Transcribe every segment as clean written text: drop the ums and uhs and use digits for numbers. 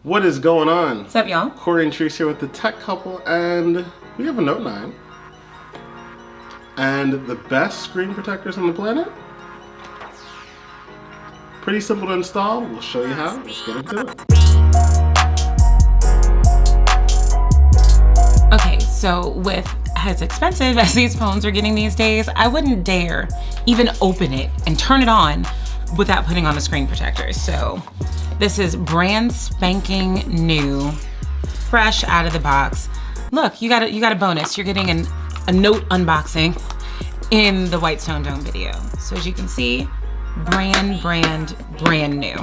What is going on? What's up, y'all? Corey and Trace here with the Tech Couple, and we have a Note 9. And the best screen protectors on the planet? Pretty simple to install. We'll show you how. Let's get into it. Okay, so with as expensive as these phones are getting these days, I wouldn't dare even open it and turn it on without putting on the screen protectors. So this is brand spanking new, fresh out of the box. Look, you got a bonus. You're getting a Note unboxing in the Whitestone Dome video. So as you can see, brand new.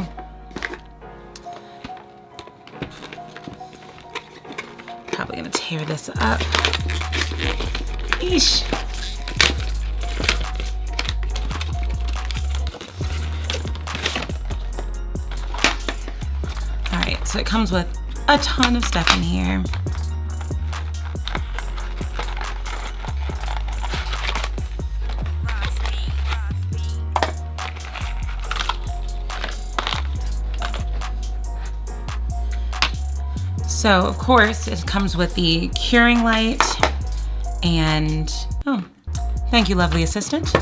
Probably gonna tear this up. Eesh. All right, so it comes with a ton of stuff in here. So of course it comes with the curing light and, oh, thank you, lovely assistant.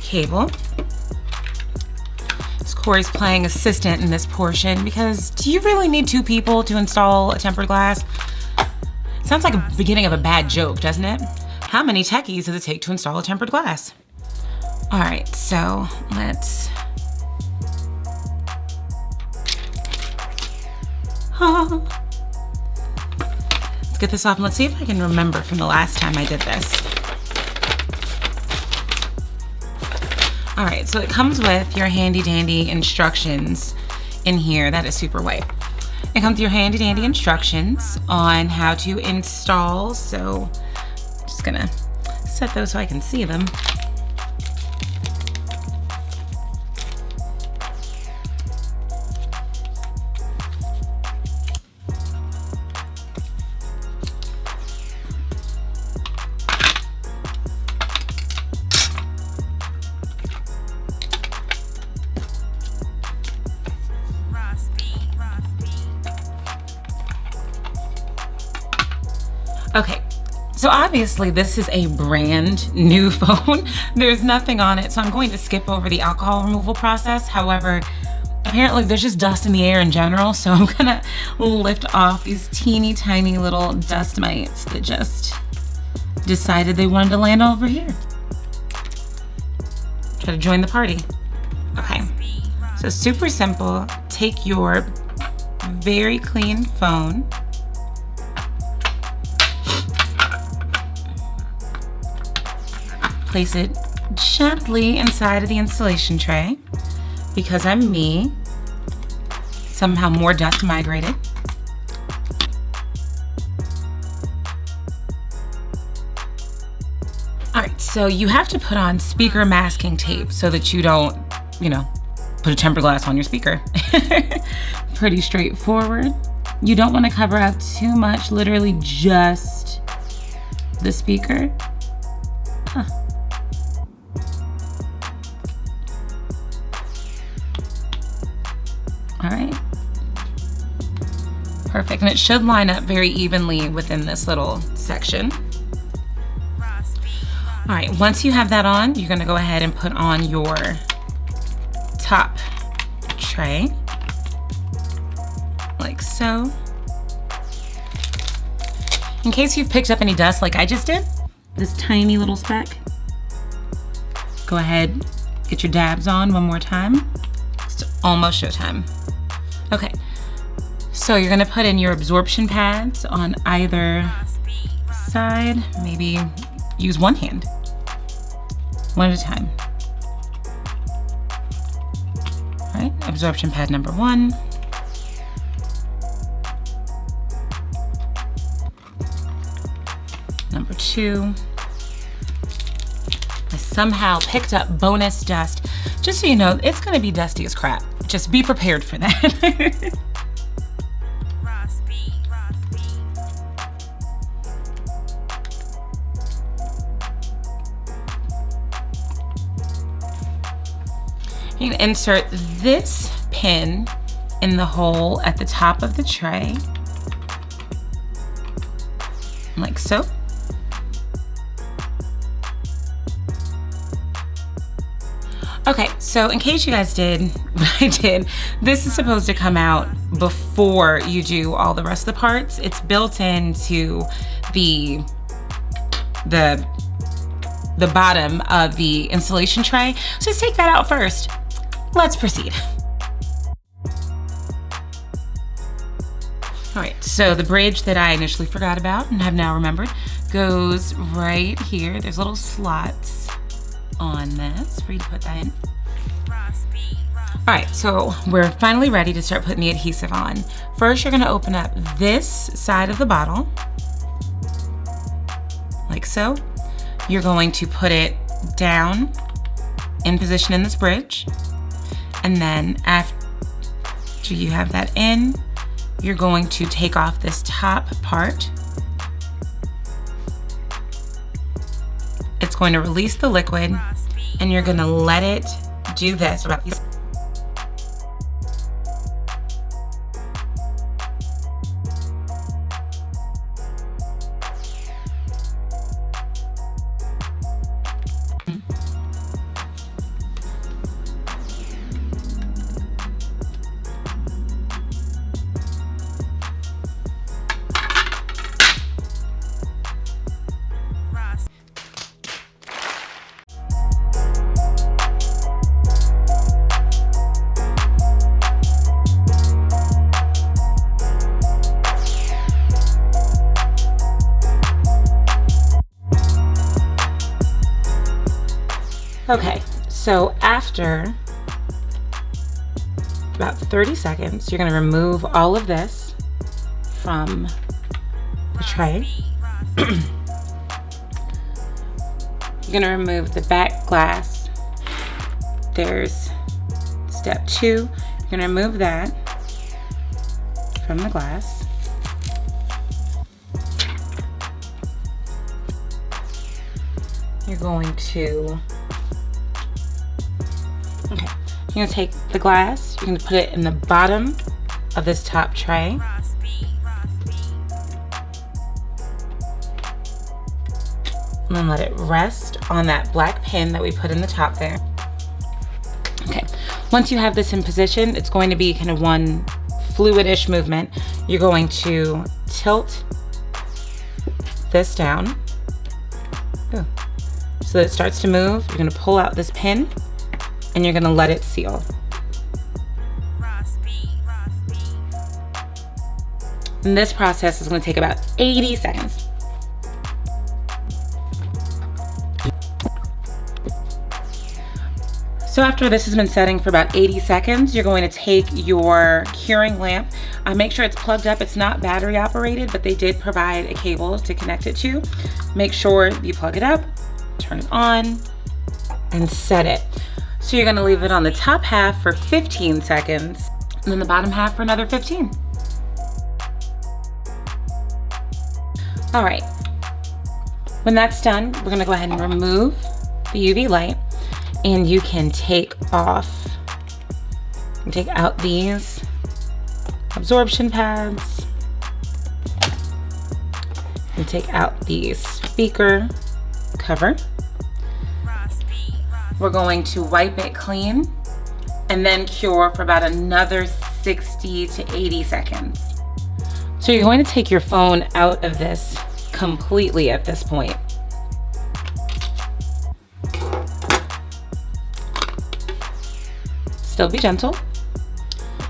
Cable. Corey's playing assistant in this portion because do you really need two people to install a tempered glass? Sounds like a beginning of a bad joke, doesn't it? How many techies does it take to install a tempered glass? All right, so let's get this off and let's see if I can remember from the last time I did this. All right, so it comes with your handy dandy instructions in here. That is super white. It comes with your handy dandy instructions on how to install. So I'm just gonna set those so I can see them. Okay, so obviously this is a brand new phone. There's nothing on it, so I'm going to skip over the alcohol removal process. However, apparently there's just dust in the air in general, so I'm gonna lift off these teeny tiny little dust mites that just decided they wanted to land over here. Try to join the party. Okay, so super simple. Take your very clean phone, place it gently inside of the installation tray. Because I'm me, somehow more dust migrated. All right, so you have to put on speaker masking tape so that you don't, put a tempered glass on your speaker. Pretty straightforward. You don't want to cover up too much, literally just the speaker. Huh. All right, perfect. And it should line up very evenly within this little section. All right, once you have that on, you're gonna go ahead and put on your top tray, like so. In case you've picked up any dust like I just did, this tiny little speck, go ahead, get your dabs on one more time. It's almost showtime. Okay, so you're gonna put in your absorption pads on either side. Maybe use one hand, one at a time. All right, absorption pad number 1. Number 2. I somehow picked up bonus dust. Just so you know, it's gonna be dusty as crap. Just be prepared for that. You can insert this pin in the hole at the top of the tray, like so. Okay, so in case you guys did what I did, this is supposed to come out before you do all the rest of the parts. It's built into the bottom of the installation tray. So just take that out first. Let's proceed. All right, so the bridge that I initially forgot about and have now remembered goes right here. There's little slots on this for you to put that in. All right, so we're finally ready to start putting the adhesive on. First, you're gonna open up this side of the bottle, like so. You're going to put it down in position in this bridge. And then after you have that in, you're going to take off this top part. It's going to release the liquid, and you're gonna let it do this. Okay, so after about 30 seconds, you're gonna remove all of this from the tray. You're gonna remove the back glass. There's step 2. You're gonna remove that from the glass. You're going to You're gonna take the glass, you're gonna put it in the bottom of this top tray. And then let it rest on that black pin that we put in the top there. Okay, once you have this in position, it's going to be kind of one fluidish movement. You're going to tilt this down. Ooh. So that it starts to move. You're gonna pull out this pin, and you're gonna let it seal. And this process is gonna take about 80 seconds. So after this has been setting for about 80 seconds, you're going to take your curing lamp. Make sure it's plugged up. It's not battery operated, but they did provide a cable to connect it to. Make sure you plug it up, turn it on, and set it. So you're gonna leave it on the top half for 15 seconds, and then the bottom half for another 15. All right, when that's done, we're gonna go ahead and remove the UV light, and you can take out these absorption pads, and take out the speaker cover. We're going to wipe it clean and then cure for about another 60 to 80 seconds. So you're going to take your phone out of this completely at this point. Still be gentle.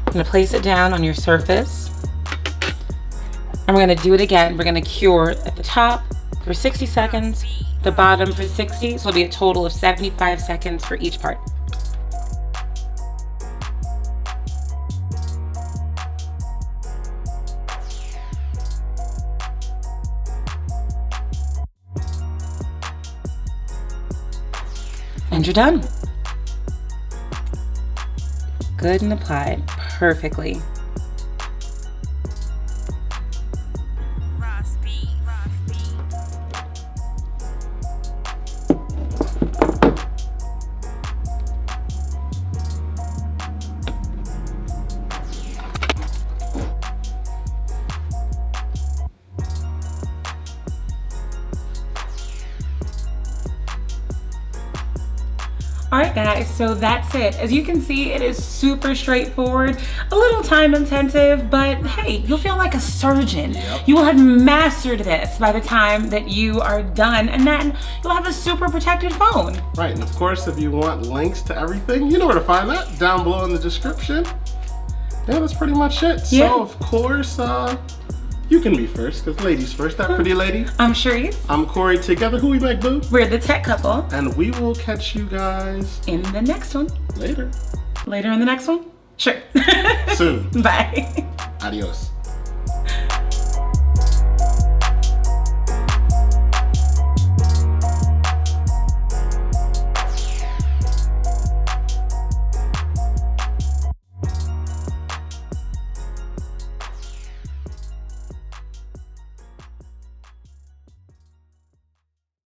I'm gonna place it down on your surface. And we're gonna do it again. We're gonna cure at the top for 60 seconds, the bottom for 60, so it'll be a total of 75 seconds for each part. And you're done. Good and applied perfectly. All right, guys, so that's it. As you can see, it is super straightforward, a little time intensive, but hey, you'll feel like a surgeon. You will have mastered this by the time that you are done, and then you'll have a super protected phone. Right, and of course, if you want links to everything, you know where to find that, down below in the description. Yeah, that's pretty much it. Yeah. So, of course, you can be first, because ladies first, that pretty lady. I'm Sharice. I'm Corey. Together, who we make, boo? We're the tech couple. And we will catch you guys In the next one. later. Later in the next one? Sure. Soon. Bye. Adios.